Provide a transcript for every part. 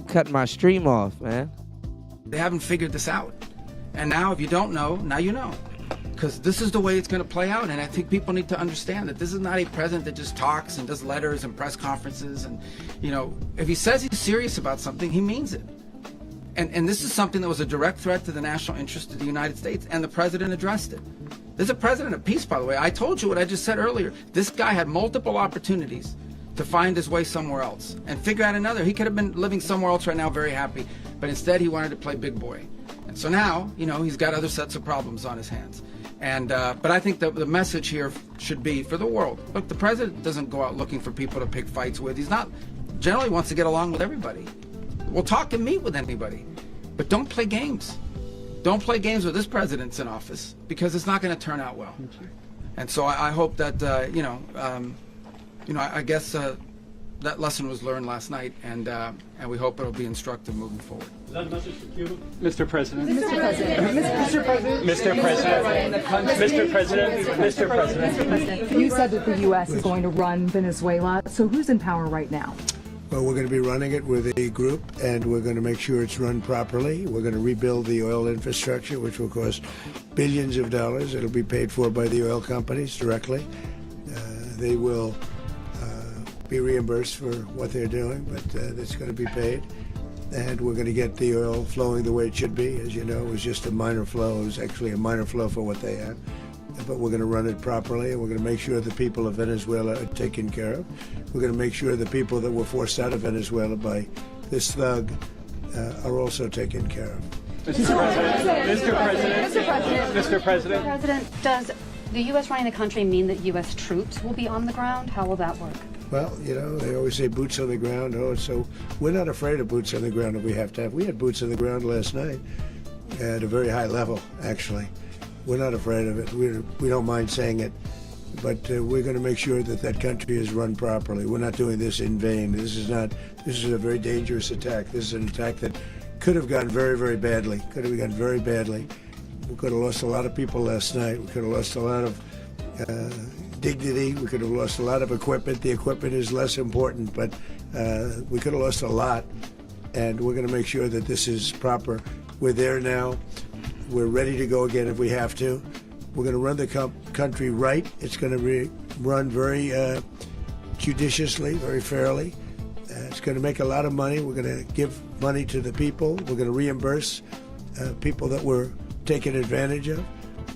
cut my stream off, man. They haven't figured this out. And now if you don't know, now you know. Because this is the way it's going to play out. And I think people need to understand that this is not a president that just talks and does letters and press conferences. And, you know, if he says he's serious about something, he means it. And this is something that was a direct threat to the national interest of the United States. And the president addressed it. This is a president of peace, by the way. I told you what I just said earlier. This guy had multiple opportunities to find his way somewhere else and figure out another. He could have been living somewhere else right now very happy. But instead, he wanted to play big boy. And so now, you know, he's got other sets of problems on his hands. And but I think the message here should be for the world. Look, the president doesn't go out looking for people to pick fights with. He's not, generally wants to get along with everybody. We'll talk and meet with anybody. But don't play games. Don't play games with this president's in office, because it's not going to turn out well. And so I hope that, I guess that lesson was learned last night, and we hope it'll be instructive moving forward. Is that a message for Cuba? Mr. President. Mr. President. Mr. President. Mr. President. Mr. President. Mr. President. You said that the U.S. is going to run Venezuela. So who's in power right now? Well, we're going to be running it with a group, and we're going to make sure it's run properly. We're going to rebuild the oil infrastructure, which will cost billions of dollars. It'll be paid for by the oil companies directly. They will be reimbursed for what they're doing, but it's going to be paid. And we're going to get the oil flowing the way it should be. As you know, it was just a minor flow. It was actually a minor flow for what they have. But we're going to run it properly, and we're going to make sure the people of Venezuela are taken care of. We're going to make sure the people that were forced out of Venezuela by this thug are also taken care of. Mr. President. Mr. President. Mr. President. Mr. President. President, does the U.S. running the country mean that U.S. troops will be on the ground? How will that work? Well, you know, they always say boots on the ground. Oh, so we're not afraid of boots on the ground if we have to have. We had boots on the ground last night at a very high level, actually. We're not afraid of it. We don't mind saying it. But we're going to make sure that that country is run properly. We're not doing this in vain. This is a very dangerous attack. This is an attack that could have gone very, very badly. Could have gone very badly. We could have lost a lot of people last night. We could have lost a lot of dignity. We could have lost a lot of equipment. The equipment is less important, but we could have lost a lot. And we're going to make sure that this is proper. We're there now. We're ready to go again if we have to. We're going to run the country right. It's going to be run very judiciously, very fairly. It's going to make a lot of money. We're going to give money to the people. We're going to reimburse people that were taken advantage of.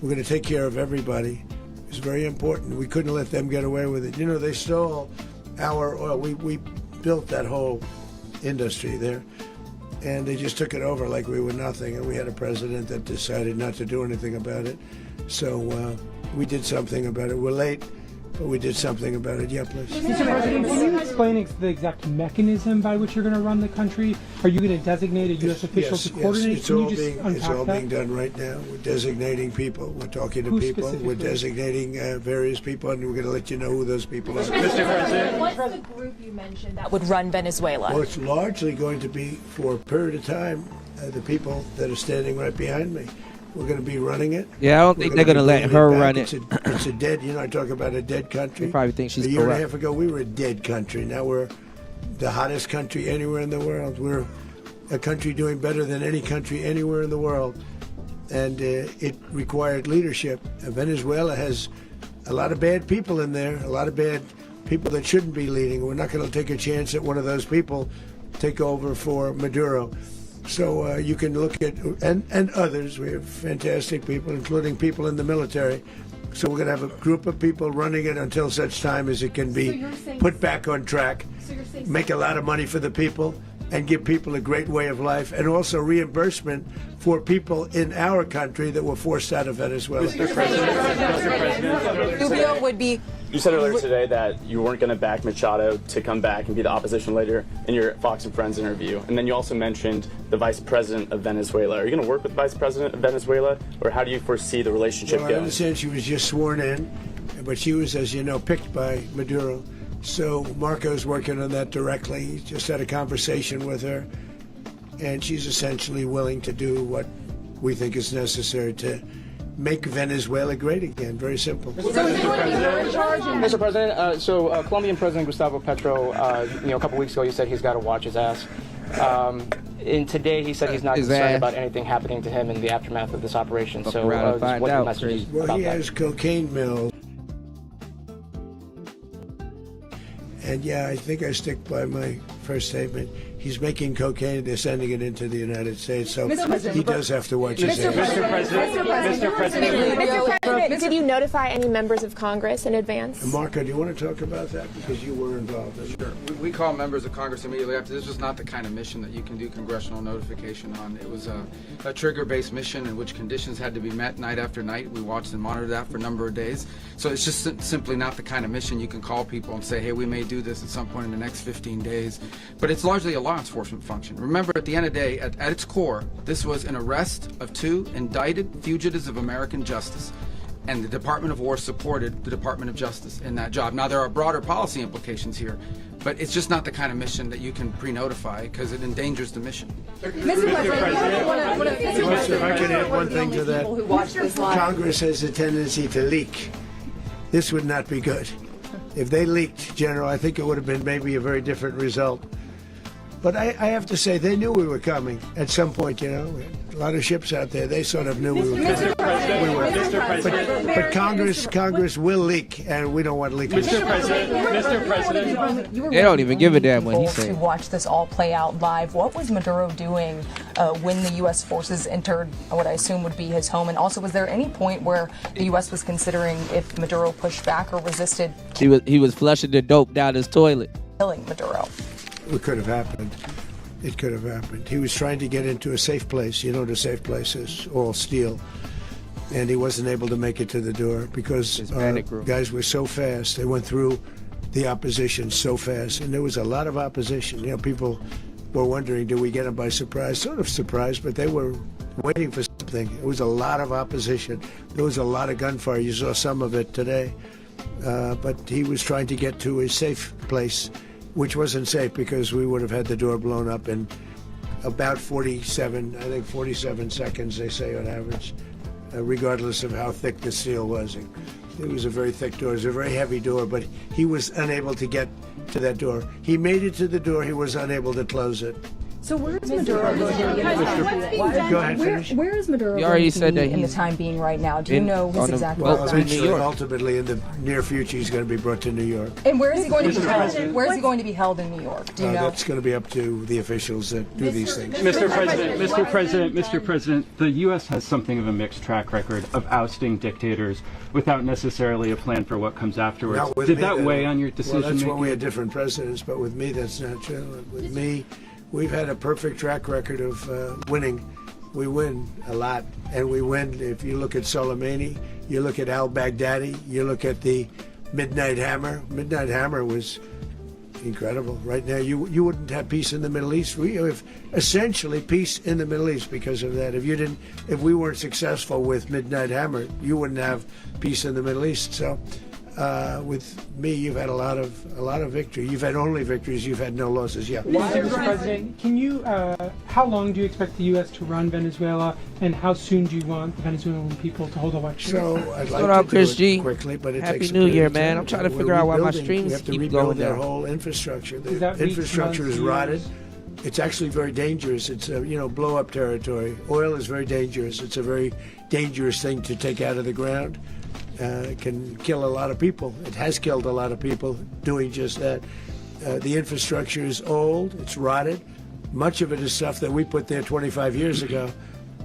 We're going to take care of everybody. It's very important. We couldn't let them get away with it. You know, they stole our oil. We built that whole industry there. And they just took it over like we were nothing. And we had a president that decided not to do anything about it. So we did something about it. We're late, but we did something about it. Yeah, please. Mr. President, can you explain the exact mechanism by which you're going to run the country? Are you going to designate a U.S. official to coordinate? Yes, it's all being done right now. We're designating people. We're talking to people. We're designating various people, and we're going to let you know who those people are. Mr. President. What's the group you mentioned that would run Venezuela? Well, it's largely going to be, for a period of time, the people that are standing right behind me. We're going to be running it. Yeah, I don't think they're going to let her run it. It's a dead, I talk about a dead country. They probably think she's correct. A year and a half ago, we were a dead country. Now we're the hottest country anywhere in the world. We're a country doing better than any country anywhere in the world. And it required leadership. Venezuela has a lot of bad people in there, a lot of bad people that shouldn't be leading. We're not going to take a chance that one of those people take over for Maduro. So you can look at, and others, we have fantastic people, including people in the military. So we're going to have a group of people running it until such time as it can be put back on track, make a lot of money for the people, and give people a great way of life, and also reimbursement for people in our country that were forced out of Venezuela. Mr. President. Rubio would be... You said earlier today that you weren't going to back Machado to come back and be the opposition leader in your Fox and Friends interview. And then you also mentioned the vice president of Venezuela. Are you going to work with the vice president of Venezuela, or how do you foresee the relationship going? I understand she was just sworn in, but she was, as you know, picked by Maduro. So Marco's working on that directly. He just had a conversation with her, and she's essentially willing to do what we think is necessary to make Venezuela great again. Very simple. Mr. President, Colombian President Gustavo Petro, a couple weeks ago, he said he's got to watch his ass. And today he said he's not His concerned ass. about anything happening to him in the aftermath of this operation. Fuck So around and just find what your out, message is crazy. Well, about he that. has cocaine mills. And yeah, I think I stick by my first statement. He's making cocaine. They're sending it into the United States, so he does have to watch his ass. Mr. President, Did you notify any members of Congress in advance? Marco, do you want to talk about that? Because you were involved in it. Sure. We call members of Congress immediately after. This was not the kind of mission that you can do congressional notification on. It was a trigger-based mission in which conditions had to be met night after night. We watched and monitored that for a number of days. So it's just simply not the kind of mission you can call people and say, hey, we may do this at some point in the next 15 days. But it's largely a law enforcement function. Remember, at the end of the day, at its core, this was an arrest of 2 indicted fugitives of American justice. And the Department of War supported the Department of Justice in that job. Now, there are broader policy implications here, but it's just not the kind of mission that you can pre-notify because it endangers the mission. If I can add one thing to that, Congress has a tendency to leak. This would not be good. If they leaked, General, I think it would have been maybe a very different result. But I have to say, they knew we were coming at some point, you know. A lot of ships out there, they sort of knew we were coming. But Congress will leak, and we don't want leakage. Mr. President, They don't even give a damn what he's To saying. watch this all play out live, what was Maduro doing when the U.S. forces entered what I assume would be his home? And also, was there any point where the U.S. was considering if Maduro pushed back or resisted He was flushing the dope down his toilet. killing Maduro? It could have happened. It could have happened. He was trying to get into a safe place. You know what a safe place is, all steel. And he wasn't able to make it to the door because guys were so fast. They went through the opposition so fast. And there was a lot of opposition. You know, people were wondering, do we get him by surprise? Sort of surprised, but they were waiting for something. It was a lot of opposition. There was a lot of gunfire. You saw some of it today. But he was trying to get to a safe place, which wasn't safe because we would have had the door blown up in about 47 seconds, they say on average, regardless of how thick the steel was. It was a very thick door. It was a very heavy door, but he was unable to get to that door. He made it to the door. He was unable to close it. So where is Maduro going to be? Go ahead, finish. Where is Maduro You already going to said be that in the he's time being right now? Do you know his exact Well, location? eventually, ultimately, in the near future, he's going to be brought to New York. And where is he going to be held? Where is he going to be held in New York? Do you know? That's going to be up to the officials that do these things. Mr. President, the U.S. has something of a mixed track record of ousting dictators without necessarily a plan for what comes afterwards. Not with Did me, that though. weigh on your decision Well, that's making? when we had different presidents, but with me, that's not true. With me, we've had a perfect track record of winning. We win a lot, and we win. If you look at Soleimani, you look at al-Baghdadi, you look at the Midnight Hammer. Midnight Hammer was incredible. Right now, you wouldn't have peace in the Middle East. We have essentially peace in the Middle East because of that. If we weren't successful with Midnight Hammer, you wouldn't have peace in the Middle East. So, with me, you've had a lot of victory. You've had only victories. You've had no losses. Yeah. Mr. President, can you? How long do you expect the U.S. to run Venezuela, and how soon do you want the Venezuelan people to hold elections? So I'd like What up, to Chris do G? it quickly, but it Happy takes a New period Year, of man. time. I'm trying to We're figure out why my rebuilding. streams We have to keep rebuild going their down. whole infrastructure. Does The that reach infrastructure is months, rotted. years? It's actually very dangerous. It's blow up territory. Oil is very dangerous. It's a very dangerous thing to take out of the ground. It can kill a lot of people. It has killed a lot of people doing just that. The infrastructure is old. It's rotted. Much of it is stuff that we put there 25 years ago,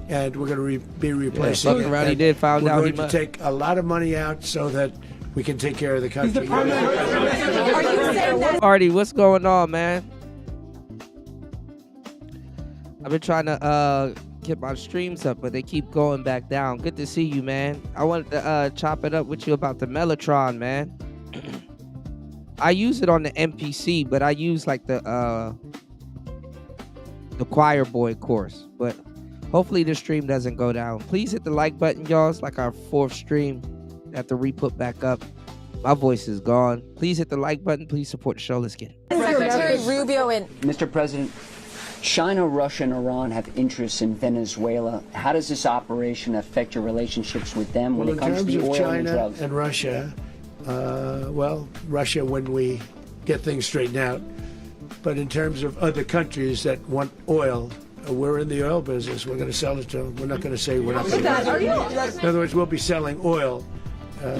and we're going to be replacing fucking it. around, he And did found we're out he going to must. take a lot of money out so that we can take care of the country. Artie, what's going on, man? I've been trying to get my streams up, but they keep going back down. Good to see you, man. I wanted to chop it up with you about the Mellotron, man. I use it on the MPC, but I use like the choir boy course. But hopefully the stream doesn't go down. Please hit the like button, y'all. It's like our 4th stream. I have to re-put back up. My voice is gone. Please hit the like button. Please support the show. Let's get it. Secretary Rubio and Mr. President, China, Russia, and Iran have interests in Venezuela. How does this operation affect your relationships with them when it comes to the oil and China drugs? and Russia, Russia, when we get things straightened out, But in terms of other countries that want oil, we're in the oil business. We're going to sell it to them. We're not going to say we're not going to. In other words, we'll be selling oil,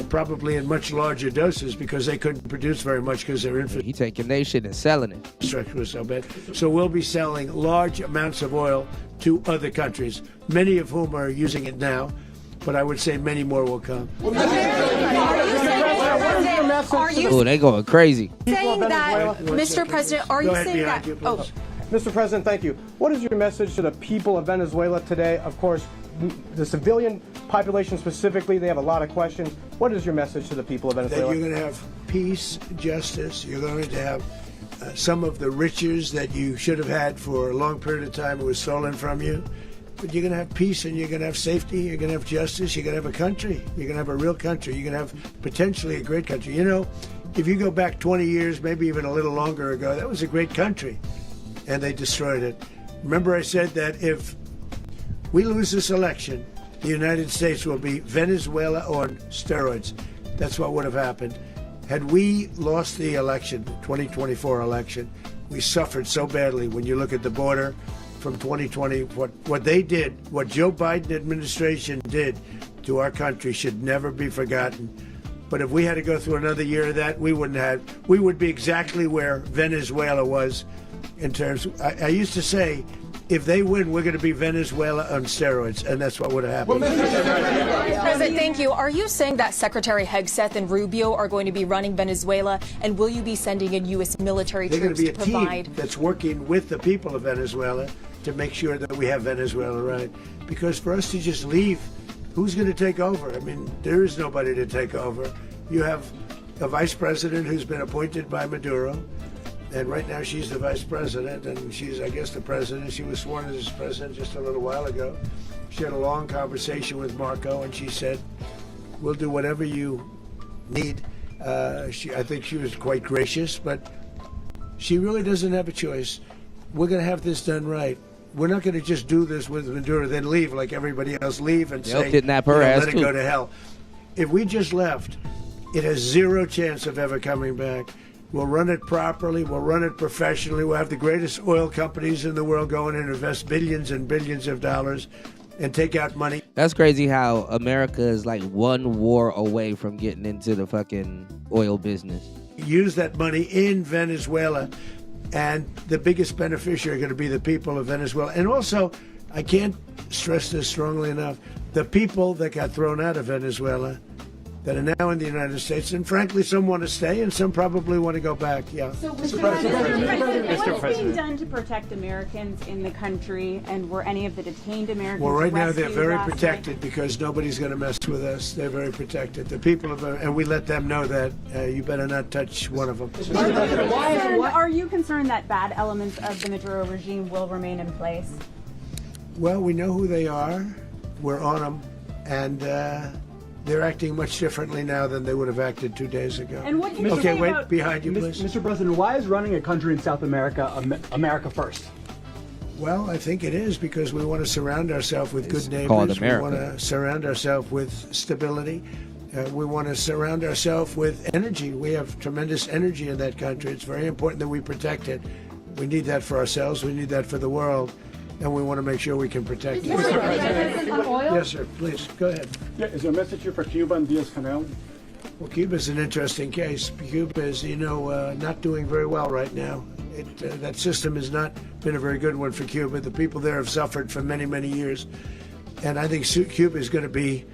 probably in much larger doses because they couldn't produce very much because their He taking their shit and selling it. infrastructure was so bad. So we'll be selling large amounts of oil to other countries, many of whom are using it now, but I would say many more will come. Are you Oh, they going crazy. saying that, Mr. President, are Go you ahead, saying behind that? you, please. Mr. President, thank you. What is your message to the people of Venezuela today? Of course, the civilian population specifically, they have a lot of questions. What is your message to the people of That Venezuela? you're going to have peace, justice. You're going to have some of the riches that you should have had for a long period of time. It was stolen from you. But you're going to have peace and you're going to have safety. You're going to have justice. You're going to have a country. You're going to have a real country. You're going to have potentially a great country. You know, if you go back 20 years, maybe even a little longer ago, that was a great country. And they destroyed it. Remember I said that if we lose this election, the United States will be Venezuela on steroids. That's what would have happened. Had we lost the election, 2024 election, we suffered so badly. When you look at the border from 2020, what they did, what Joe Biden administration did to our country should never be forgotten. But if we had to go through another year of that, we would be exactly where Venezuela was in terms. I used to say, if they win, we're going to be Venezuela on steroids, and that's what would have happened. President, thank you. Are you saying that Secretary Hegseth and Rubio are going to be running Venezuela, and will you be sending in U.S. military They're going troops to be to a provide? team that's working with the people of Venezuela to make sure that we have Venezuela right. Because for us to just leave, who's going to take over? I mean, there is nobody to take over. You have a vice president who's been appointed by Maduro. And right now she's the vice president, and she's, I guess, the president. She was sworn as president just a little while ago. She had a long conversation with Marco, and she said, we'll do whatever you need. I think she was quite gracious, but she really doesn't have a choice. We're going to have this done right. We're not going to just do this with Maduro, then leave like everybody else, leave and They'll say, kidnap her ass let it too. go to hell. If we just left, it has zero chance of ever coming back. We'll run it properly. We'll run it professionally. We'll have the greatest oil companies in the world going and invest billions and billions of dollars and take out money. That's crazy how America is like one war away from getting into the fucking oil business. Use that money in Venezuela, and the biggest beneficiary are going to be the people of Venezuela. And also, I can't stress this strongly enough, the people that got thrown out of Venezuela that are now in the United States, and frankly, some want to stay and some probably want to go back. Yeah. So, Mr. President, what is being done to protect Americans in the country, and were any of the detained Americans Well, right now they're rescued very last protected night? because nobody's going to mess with us. They're very protected. The people of, and we let them know that you better not touch one of them. Are you concerned that bad elements of the Maduro regime will remain in place? Well, we know who they are. We're on them, and they're acting much differently now than they would have acted 2 days ago. And what can you okay, say wait, about behind you, please. Mr. President, why is running a country in South America America first? Well, I think it is because we want to surround ourselves with good called neighbors. We America. want to surround ourselves with stability. We want to surround ourselves with energy. We have tremendous energy in that country. It's very important that we protect it. We need that for ourselves. We need that for the world. And we want to make sure we can protect it. Mr. President. On oil? Yes, sir. Please, go ahead. Yeah, is there a message here for Cuba and Diaz-Canel? Well, Cuba's an interesting case. Cuba is, not doing very well right now. That system has not been a very good one for Cuba. The people there have suffered for many, many years. And I think Cuba is going to be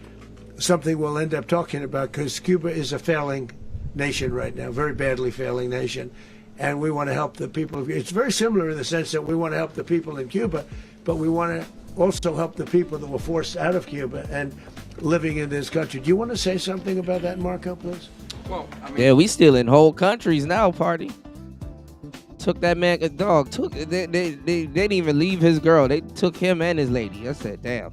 something we'll end up talking about because Cuba is a failing nation right now, very badly failing nation. And we want to help the people. It's very similar in the sense that we want to help the people in Cuba, but we want to also help the people that were forced out of Cuba and living in this country. Do you want to say something about that, Marco, please? Well, I mean, Yeah, we still in whole countries now, party. Took that man, a dog. They didn't even leave his girl. They took him and his lady. I said, damn.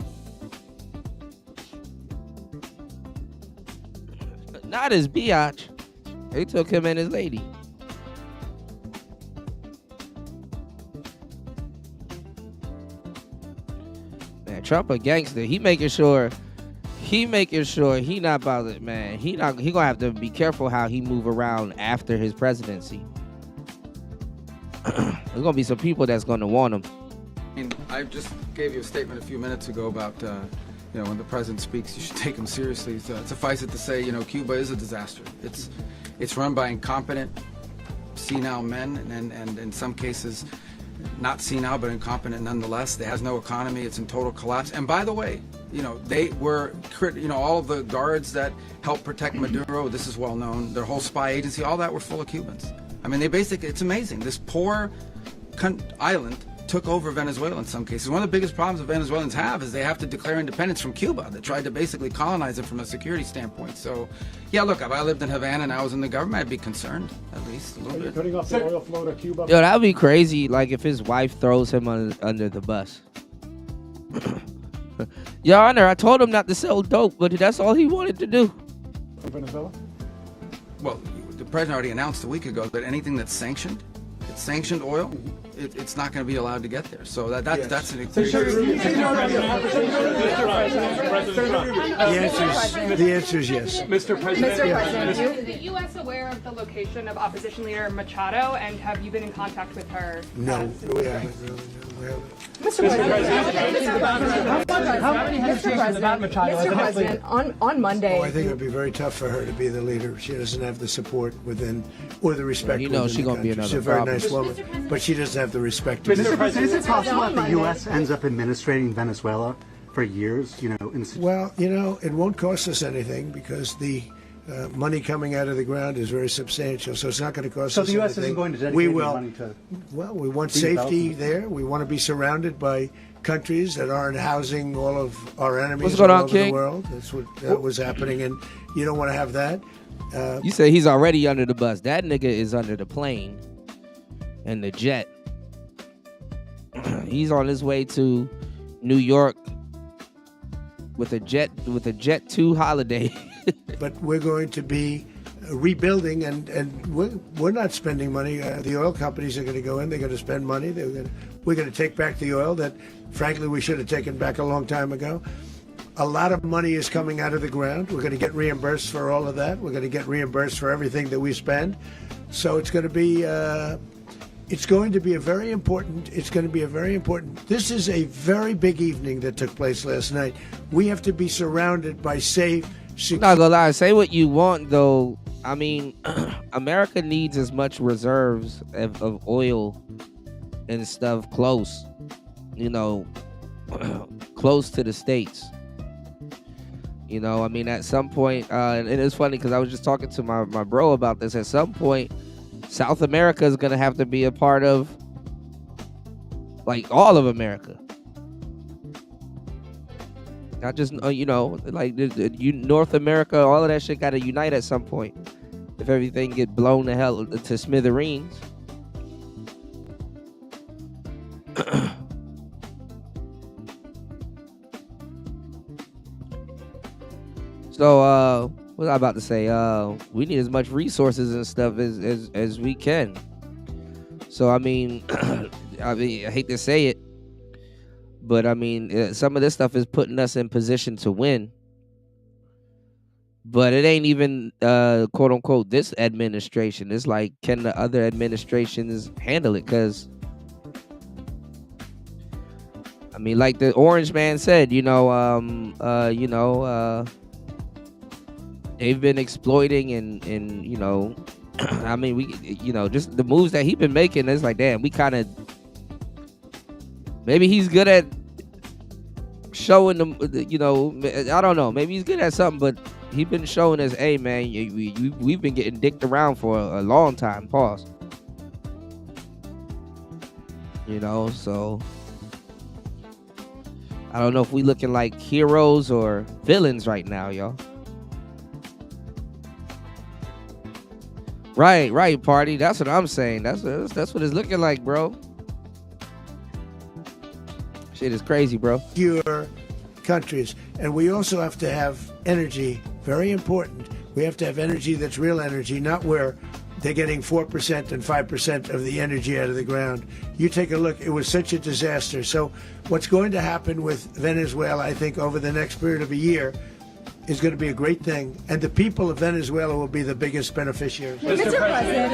Not his biatch. They took him and his lady. Man, Trump a gangster. He making sure he not about it, man. He gonna have to be careful how he move around after his presidency. There's gonna be some people that's gonna want them. I mean, I just gave you a statement a few minutes ago about, when the president speaks, you should take him seriously. So suffice it to say, Cuba is a disaster. It's run by incompetent, senile men, and in some cases, not senile but incompetent nonetheless. It has no economy. It's in total collapse. And by the way, they were, all of the guards that helped protect Maduro. This is well known. Their whole spy agency, all that were full of Cubans. I mean, it's amazing. This poor island took over Venezuela in some cases. One of the biggest problems that Venezuelans have is they have to declare independence from Cuba. They tried to basically colonize it from a security standpoint. So, yeah, look, if I lived in Havana and I was in the government, I'd be concerned, at least a little bit. Cutting off the oil flow to Cuba? Yo, that would be crazy, like, if his wife throws him under the bus. Your Honor, I told him not to sell dope, but that's all he wanted to do. Venezuela? Well, the president already announced a week ago that anything that's sanctioned, it's sanctioned oil, it's not going to be allowed to get there. So that's an The answer is yes. Mr. President. Is the U.S. aware of the location of opposition leader Machado, and have you been in contact with her? No, we haven't really. Mr. President, on Monday. I think it would be very tough for her to be the leader. She doesn't have the support within, or the respect within she's the gonna country. be another She's a very problem. nice woman, but she doesn't have the respect. Mr. President, is it possible that the U.S. ends up administrating Venezuela for years? Well, it won't cost us anything because the money coming out of the ground is very substantial, so it's not going to cost us anything. So the U.S. isn't going to dedicate money to... Well, we want safety there. We want to be surrounded by countries that aren't housing all of our enemies What's going all on, over King? the world. That's what was happening, and you don't want to have that. You say he's already under the bus. That nigga is under the plane and the jet. He's on his way to New York with a Jet 2 holiday. But we're going to be rebuilding, and we're not spending money. The oil companies are going to go in. They're going to spend money. We're going to take back the oil that, frankly, we should have taken back a long time ago. A lot of money is coming out of the ground. We're going to get reimbursed for all of that. We're going to get reimbursed for everything that we spend. So it's going to be a very important. This is a very big evening that took place last night. We have to be surrounded by safe. Not gonna lie, say what you want though. I mean, America needs as much reserves of oil and stuff close, close to the states. I mean, at some point, and it's funny because I was just talking to my bro about this. At some point, South America is gonna have to be a part of, like, all of America. Not just, North America, all of that shit got to unite at some point. If everything get blown to hell to smithereens. So, what was I about to say? We need as much resources and stuff as we can. So, I mean, I hate to say it, but I mean, some of this stuff is putting us in position to win. But it ain't even, quote unquote, this administration. It's like, can the other administrations handle it? Because, I mean, like the Orange Man said, they've been exploiting and I mean, we, just the moves that he's been making. It's like, damn, we kind of. Maybe he's good at showing them, I don't know. Maybe he's good at something, but he's been showing us, hey, man, we've been getting dicked around for a long time. Pause. So I don't know if we looking like heroes or villains right now, y'all. Right, party. That's what I'm saying. That's what it's looking like, bro. Shit is crazy, bro. Your countries, and we also have to have energy. Very important. We have to have energy that's real energy, not where they're getting 4% and 5% of the energy out of the ground. You take a look. It was such a disaster. So what's going to happen with Venezuela, I think, over the next period of a year, is going to be a great thing, and the people of Venezuela will be the biggest beneficiaries. Mr. President,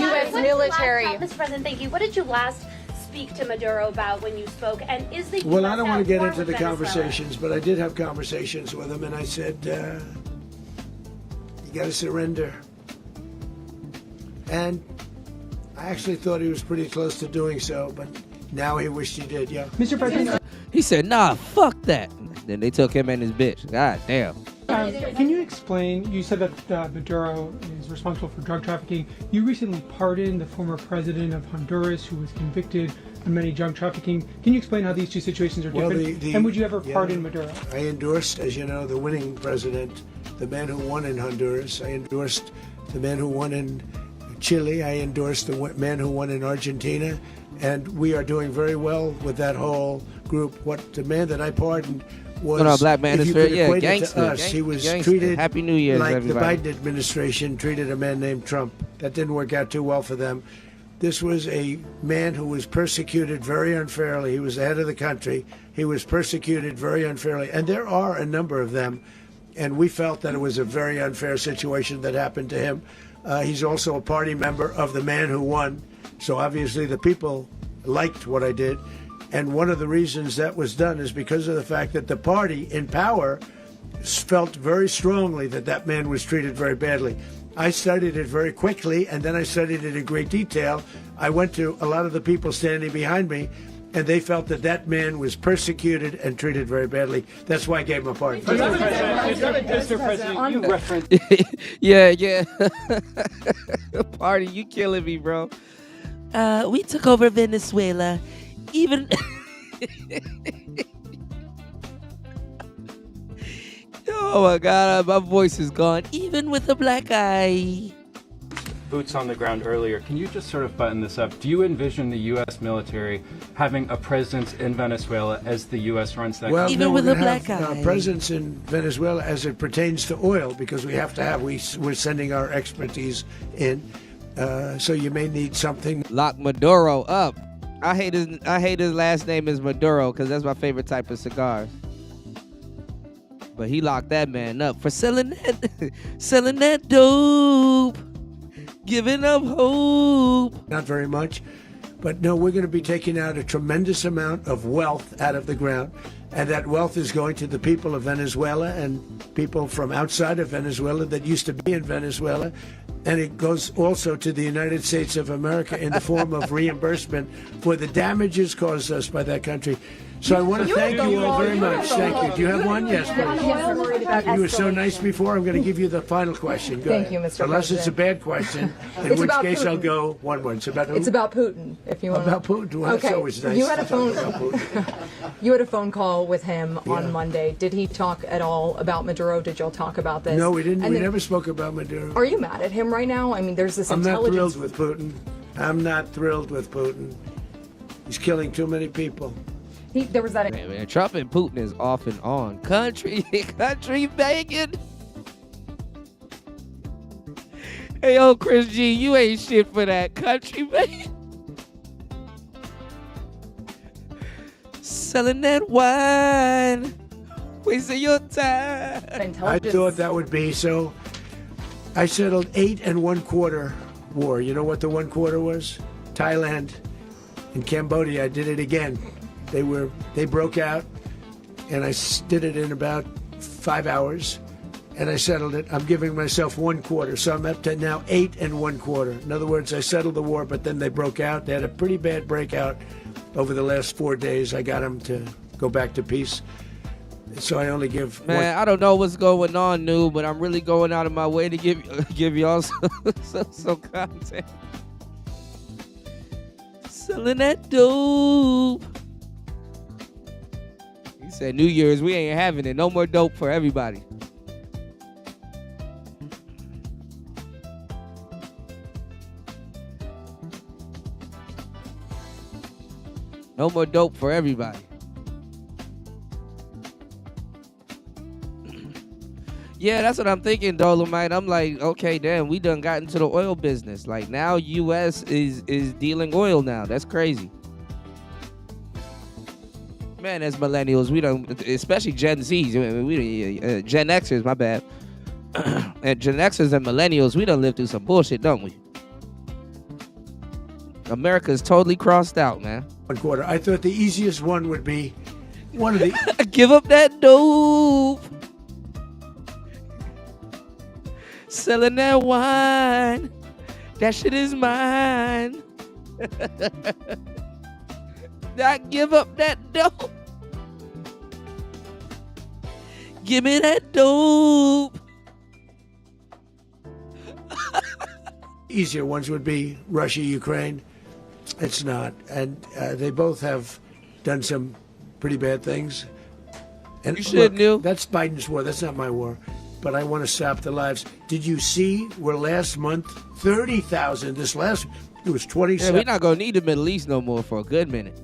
U.S. military. Mr. President, thank you. What did you last speak to Maduro about when you spoke? And is the Well, U.S. I don't at want to get war into with the Venezuela? conversations, but I did have conversations with him, and I said, you got to surrender. And I actually thought he was pretty close to doing so, but now he wished he did, yeah. Mr. President, He said, nah, fuck that. Then they took him and his bitch. God damn. can you explain, you said that Maduro is responsible for drug trafficking. You recently pardoned the former president of Honduras who was convicted of many drug trafficking. Can you explain how these two situations are Well, different? And would you ever pardon Maduro? I endorsed, as you know, the winning president, the man who won in Honduras. I endorsed the man who won in Chile. I endorsed the man who won in Argentina. And we are doing very well with that whole group. What the man that I pardoned was, No, Black man if is you very, could yeah, equate it gangster, to us, he was gangster. treated Happy New Year's, like everybody. the Biden administration treated a man named Trump. That didn't work out too well for them. This was a man who was persecuted very unfairly. He was the head of the country. He was persecuted very unfairly. And there are a number of them. And we felt that it was a very unfair situation that happened to him. He's also a party member of the man who won. So obviously the people liked what I did. And one of the reasons that was done is because of the fact that the party in power felt very strongly that that man was treated very badly. I studied it very quickly, and then I studied it in great detail. I went to a lot of the people standing behind me, and they felt that that man was persecuted and treated very badly. That's why I gave him a pardon. Mr. President, you referenced. Yeah. Party, you killing me, bro. We took over Venezuela. Even oh my God, my voice is gone. Even with a black eye. Boots on the ground earlier. Can you just sort of button this up? Do you envision the U.S. military having a presence in Venezuela as the U.S. runs that country? Even no, with we're a gonna black have, eye. presence in Venezuela as it pertains to oil, because we have to have, we're sending our expertise in. So you may need something. Lock Maduro up. I hate his last name is Maduro because that's my favorite type of cigars. But he locked that man up for selling that dope, giving up hope. Not very much, but no, we're going to be taking out a tremendous amount of wealth out of the ground, and that wealth is going to the people of Venezuela and people from outside of Venezuela that used to be in Venezuela. And it goes also to the United States of America in the form of reimbursement for the damages caused us by that country. So I want to thank you all very much. Thank you. Do you have one? Yes, please. You were so nice before. I'm going to give you the final question. Go Thank ahead. you, Mr. Unless it's a President. bad question, in It's which about case I'll Putin. go one word. It's about who? It's about Putin, if you want. About Putin. Well, Okay. that's always nice. You had a to talk phone. about Putin. You had a phone call with him Yeah. on Monday. Did he talk at all about Maduro? Did y'all talk about this? No, we didn't. And We then- never spoke about Maduro. Are you mad at him right now? I mean, there's this I'm not intelligence. thrilled with Putin. I'm not thrilled with Putin. He's killing too many people. There was that. Man, Trump and Putin is off and on. Country banging. Hey, yo, Chris G, you ain't shit for that. Country banging. Selling that wine. Wasting your time. I thought that would be so. I settled 8 1/4 war. You know what the 1/4 was? Thailand and Cambodia. I did it again. They broke out, and I did it in about 5 hours, and I settled it. I'm giving myself 1/4, so I'm up to now 8 1/4. In other words, I settled the war, but then they broke out. They had a pretty bad breakout over the last 4 days. I got them to go back to peace. So I only give Man, I don't know what's going on, Noob, but I'm really going out of my way to give y'all some content. Selling that dope. He said New Year's, we ain't having it. No more dope for everybody. No more dope for everybody. Yeah, that's what I'm thinking, Dolomite. I'm like, okay, damn, we done got into the oil business. Like, now U.S. is dealing oil now. That's crazy. Man, as millennials, we don't, especially Gen Zs, Gen Xers, my bad. And Gen Xers and millennials, we done lived through some bullshit, don't we? America's totally crossed out, man. One quarter. I thought the easiest one would be one of the. Give up that dope. Selling that wine. That shit is mine. Not give up that dope. Give me that dope. Easier ones would be Russia, Ukraine. It's not. And they both have done some pretty bad things. And you should, Neil. That's Biden's war. That's not my war. But I want to stop the lives. Did you see where last month, 30,000, it was 27. Yeah, we're not going to need the Middle East no more for a good minute.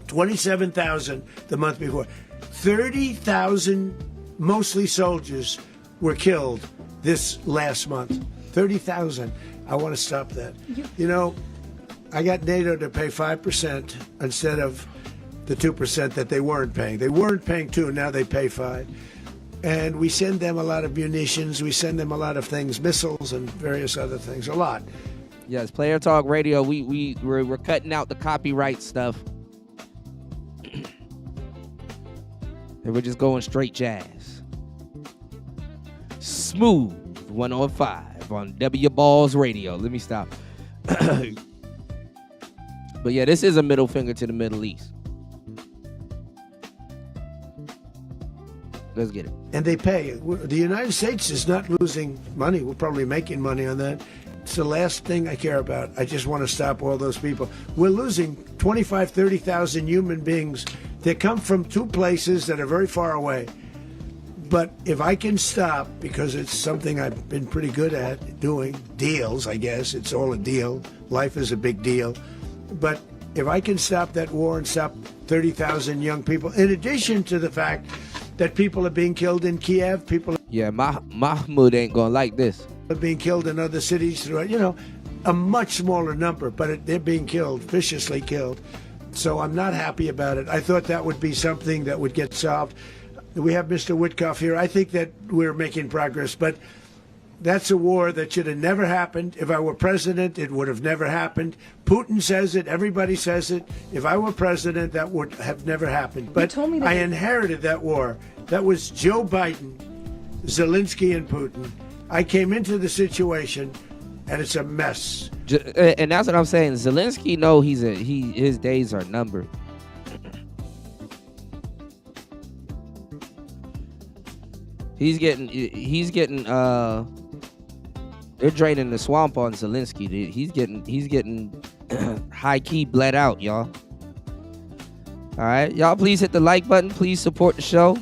27,000 the month before. 30,000, mostly soldiers, were killed this last month. 30,000. I want to stop that. You know, I got NATO to pay 5% instead of the 2% that they weren't paying. They weren't paying 2%, now they pay 5%. And we send them a lot of munitions. We send them a lot of things, missiles and various other things, a lot. Yes, Player Talk Radio, we're cutting out the copyright stuff. And we're just going straight jazz. Smooth 105 on W Balls Radio. Let me stop. But yeah, this is a middle finger to the Middle East. Let's get it. And they pay. The United States is not losing money. We're probably making money on that. It's the last thing I care about. I just want to stop all those people. We're losing 25, 30,000 human beings. They come from two places that are very far away. But if I can stop, because it's something I've been pretty good at doing, deals, I guess. It's all a deal. Life is a big deal. But if I can stop that war and stop 30,000 young people, in addition to the fact that people are being killed in Kiev, Mahmoud ain't gonna like this. Are being killed in other cities throughout, a much smaller number, but they're being killed, viciously killed. So I'm not happy about it. I thought that would be something that would get solved. We have Mr. Witkoff here. I think that we're making progress, but that's a war that should have never happened. If I were president, it would have never happened. Putin says it. Everybody says it. If I were president, that would have never happened. But I inherited that war. That was Joe Biden, Zelensky, and Putin. I came into the situation, and it's a mess. And that's what I'm saying. Zelensky, his days are numbered. He's getting they're draining the swamp on Zelensky, dude. He's getting high key bled out, y'all. All right, y'all please hit the like button. Please support the show.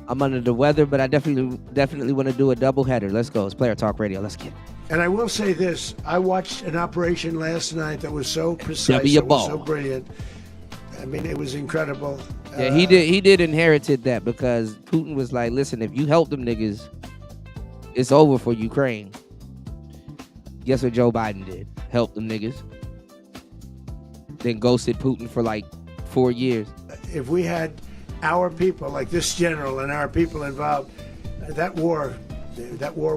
I'm under the weather, but I definitely want to do a double header. Let's go. It's Player Talk Radio. Let's get it. And I will say this. I watched an operation last night that was so precise. It was so brilliant. I mean, it was incredible. Yeah, he did inherited that because Putin was like, listen, if you help them niggas, it's over for Ukraine. Guess what Joe Biden did? Help them niggas. Then ghosted Putin for like 4 years. If we had our people, like this general and our people involved, that war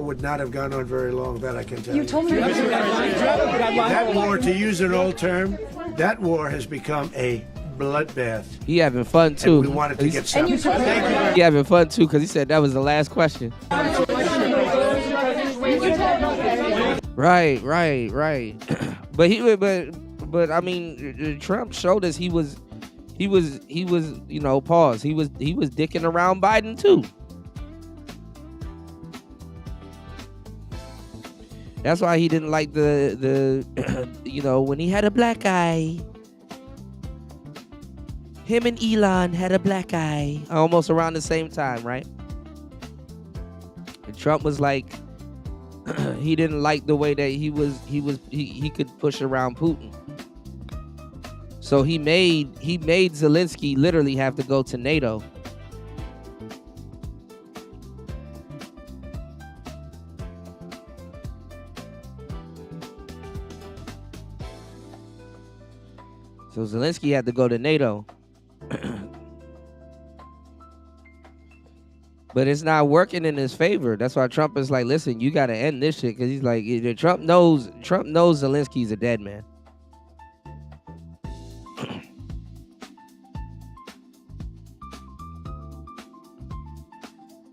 would not have gone on very long, that I can tell you. You told me that war, to use an old term, that war has become a bloodbath. He having fun too. And we wanted to get something. He having fun too because he said that was the last question. Right. But I mean, Trump showed us he was pause. He was dicking around Biden too. That's why he didn't like the when he had a black eye. Him and Elon had a black eye almost around the same time, right? And Trump was like, he didn't like the way that he could push around Putin. So he made Zelensky literally have to go to NATO. So Zelensky had to go to NATO. But it's not working in his favor. That's why Trump is like, listen, you got to end this shit. Because he's like, Trump knows Zelensky's a dead man.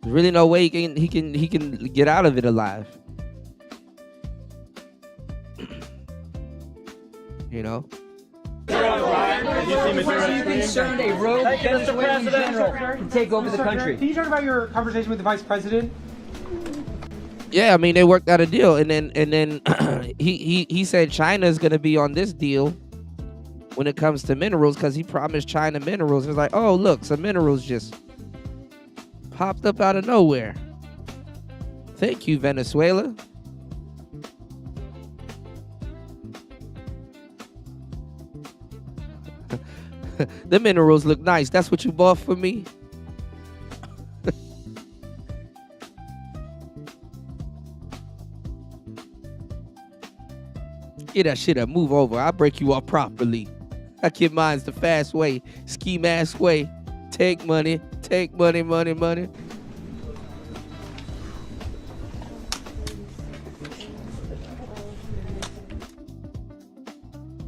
There's really no way he can get out of it alive. You know? Are you concerned a rogue Venezuelan general can take over the country? Can you talk about your conversation with the vice president? Yeah, I mean they worked out a deal, and then he said China's gonna be on this deal when it comes to minerals because he promised China minerals. It's like, oh look, some minerals just popped up out of nowhere. Thank you, Venezuela. The minerals look nice. That's what you bought for me? Get that shit up. Move over. I'll break you up properly. I get mine's the fast way. Ski mask way. Take money. Take money, money, money.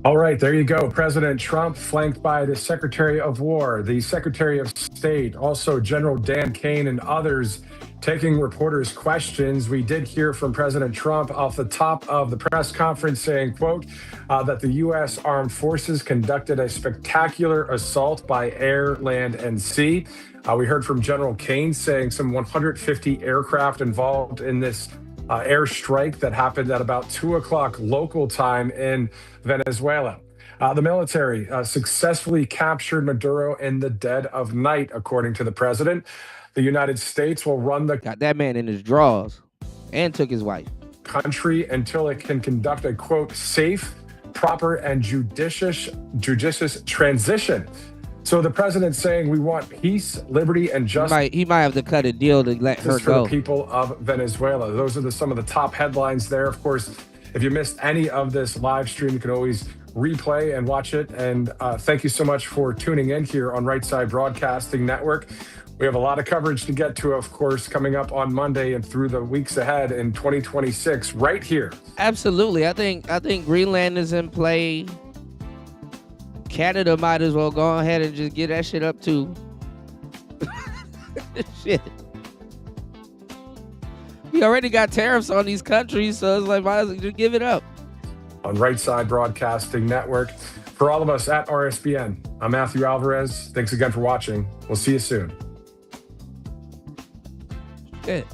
All right, there you go. President Trump flanked by the Secretary of War, the Secretary of State, also General Dan Kane and others taking reporters' questions. We did hear from President Trump off the top of the press conference saying, quote, that the U.S. Armed Forces conducted a spectacular assault by air, land, and sea. We heard from General Kane saying some 150 aircraft involved in this airstrike that happened at about 2 o'clock local time in Venezuela. The military successfully captured Maduro in the dead of night, according to the president. The United States will run the got that man in his drawers and took his wife. Country until it can conduct a, quote, safe, proper, and judicious transition. So the president's saying we want peace, liberty, and justice. He might have to cut a deal to let her for go. The people of Venezuela. Those are some of the top headlines there. Of course, if you missed any of this live stream, you can always replay and watch it. And thank you so much for tuning in here on Right Side Broadcasting Network. We have a lot of coverage to get to, of course, coming up on Monday and through the weeks ahead in 2026, right here. Absolutely. I think Greenland is in play. Canada might as well go ahead and just get that shit up too. Shit. We already got tariffs on these countries, so it's like, might as well just give it up. On Right Side Broadcasting Network. For all of us at RSBN, I'm Matthew Alvarez. Thanks again for watching. We'll see you soon. Good.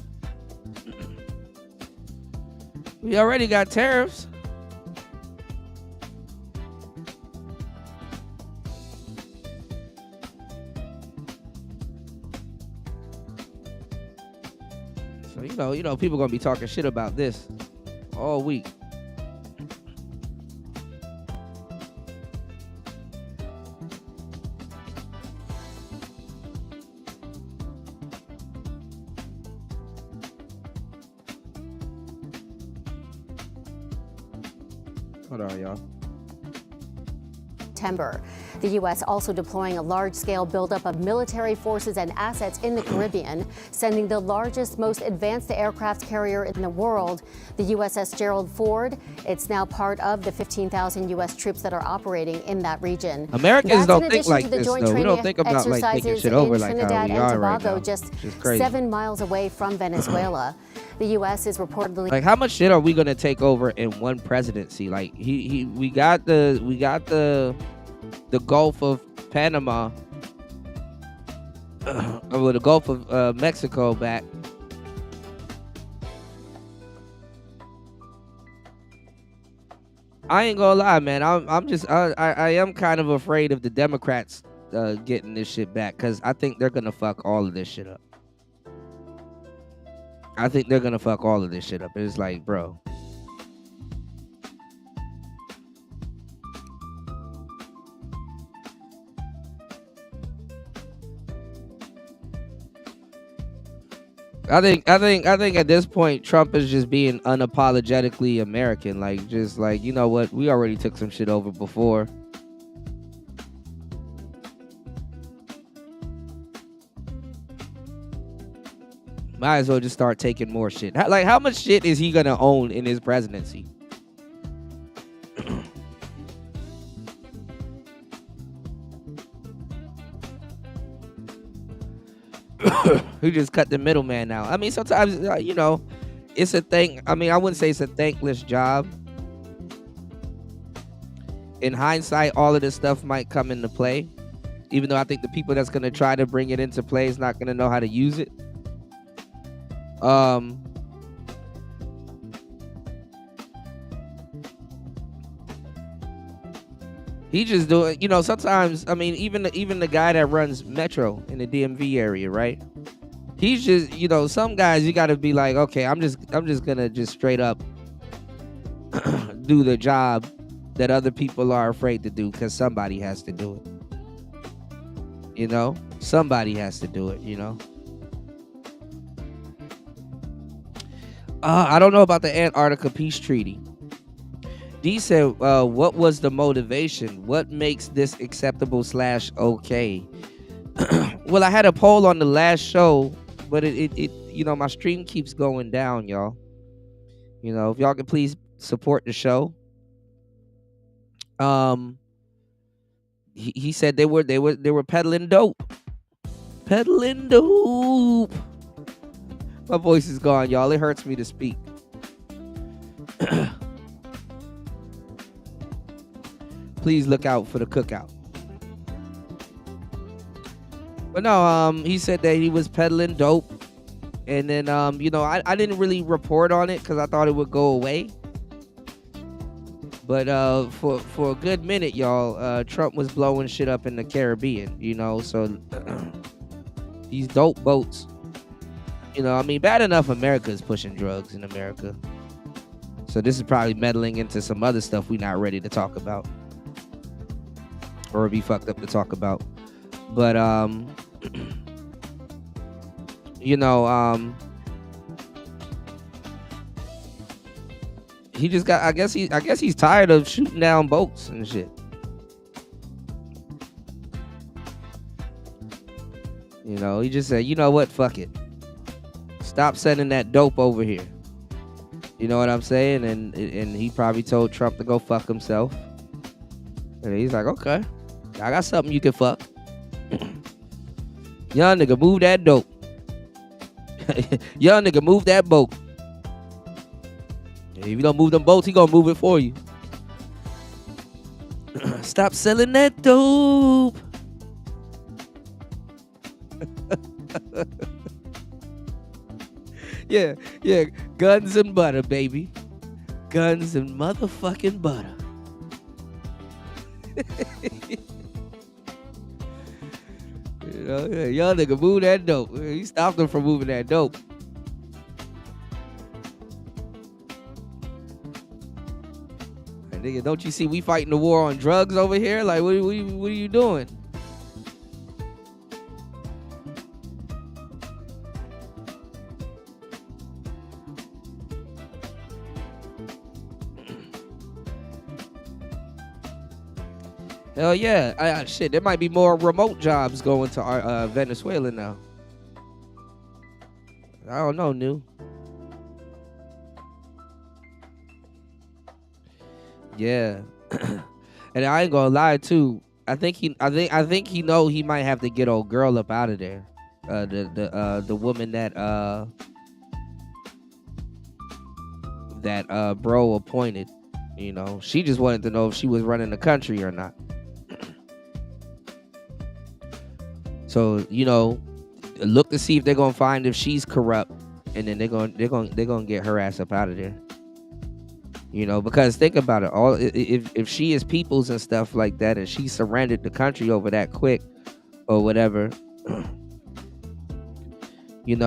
We already got tariffs. So, you know, people gonna be talking shit about this all week. Hold on, y'all. September. The U.S. also deploying a large-scale buildup of military forces and assets in the Caribbean, sending the largest, most advanced aircraft carrier in the world, the USS Gerald Ford. It's now part of the 15,000 U.S. troops that are operating in that region. Americans don't think like this, though. We don't think about like taking shit over like how we are right now. Just 7 miles away from Venezuela. The U.S. is reportedly like, how much shit are we gonna take over in one presidency? Like we got the Gulf of Panama, or the Gulf of Mexico back. I ain't gonna lie, man. I am kind of afraid of the Democrats getting this shit back, because I think they're gonna fuck all of this shit up. I think they're gonna fuck all of this shit up. It's like, bro. I think at this point Trump is just being unapologetically American. Like, just like, you know what? We already took some shit over before. Might as well just start taking more shit. Like, how much shit is he gonna own in his presidency? He just cut the middleman out. I mean, sometimes, it's a thing. I mean, I wouldn't say it's a thankless job. In hindsight, all of this stuff might come into play, even though I think the people that's going to try to bring it into play is not going to know how to use it. He just doing, sometimes, I mean, even the guy that runs Metro in the DMV area, right? He's just, some guys you got to be like, okay, I'm just gonna just straight up do the job that other people are afraid to do because somebody has to do it. Somebody has to do it. I don't know about the Antarctica peace treaty. D said, what was the motivation? What makes this acceptable / okay? Well, I had a poll on the last show, but it my stream keeps going down, y'all. If y'all can please support the show. He said they were peddling dope. Peddling dope. My voice is gone, y'all. It hurts me to speak. Please look out for the cookout. But no, he said that he was peddling dope. And then, I didn't really report on it because I thought it would go away. But for a good minute, y'all, Trump was blowing shit up in the Caribbean, so these dope boats, bad enough America's pushing drugs in America. So this is probably meddling into some other stuff we're not ready to talk about. Or be fucked up to talk about. But he just got I guess he's tired of shooting down boats and shit. He just said, you know what, fuck it. Stop sending that dope over here. You know what I'm saying? And he probably told Trump to go fuck himself. And he's like, okay, I got something you can fuck. Young nigga, move that dope. Young nigga, move that boat. If you don't move them boats, he gonna move it for you. Stop selling that dope. Yeah, guns and butter, baby. Guns and motherfucking butter. Y'all nigga move that dope. He stopped him from moving that dope. And nigga, don't you see we fighting the war on drugs over here? Like, what are you doing? Hell yeah. Shit, there might be more remote jobs going to our Venezuela now. I don't know, New. Yeah. And I ain't gonna lie too. I think he know he might have to get old girl up out of there. The woman that bro appointed. She just wanted to know if she was running the country or not. So, look to see if they're gonna find if she's corrupt, and then they're gonna get her ass up out of there. Because think about it, if she is people's and stuff like that, and she surrendered the country over that quick, or whatever, there's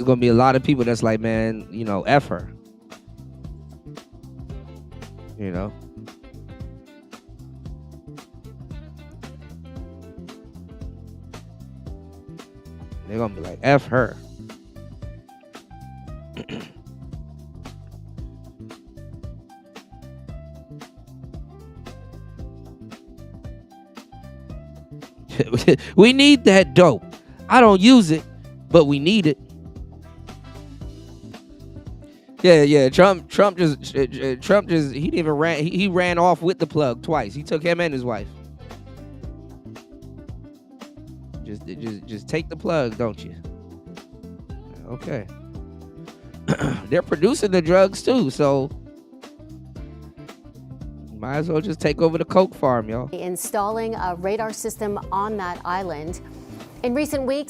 gonna be a lot of people that's like, man, F her. They're gonna be like, F her. We need that dope. I don't use it, but we need it. Yeah. Trump just he didn't even ran. He ran off with the plug twice. He took him and his wife. Just take the plug, don't you? Okay. They're producing the drugs too, so might as well just take over the coke farm, y'all. Installing a radar system on that island. In recent weeks,